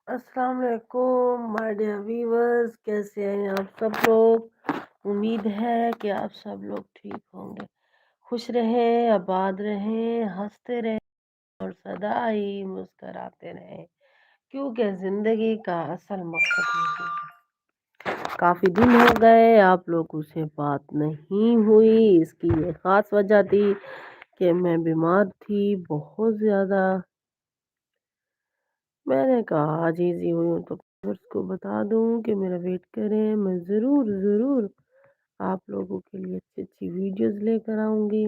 السلام علیکم my dear viewers, کیسے ہیں آپ سب لوگ؟ امید ہے کہ آپ سب لوگ ٹھیک ہوں گے، خوش رہیں، آباد رہیں، ہنستے رہیں اور سدا ہی مسکراتے رہیں، کیونکہ زندگی کا اصل مقصد یہی ہے۔ کافی دن ہو گئے آپ لوگوں سے بات نہیں ہوئی، اس کی یہ خاص وجہ تھی کہ میں بیمار تھی بہت زیادہ۔ میں نے کہا آج ایزی ہوئی ہوں تو اس کو بتا دوں کہ میرا ویٹ کریں، میں ضرور ضرور آپ لوگوں کے لیے اچھی اچھی ویڈیوز لے کر آؤں گی۔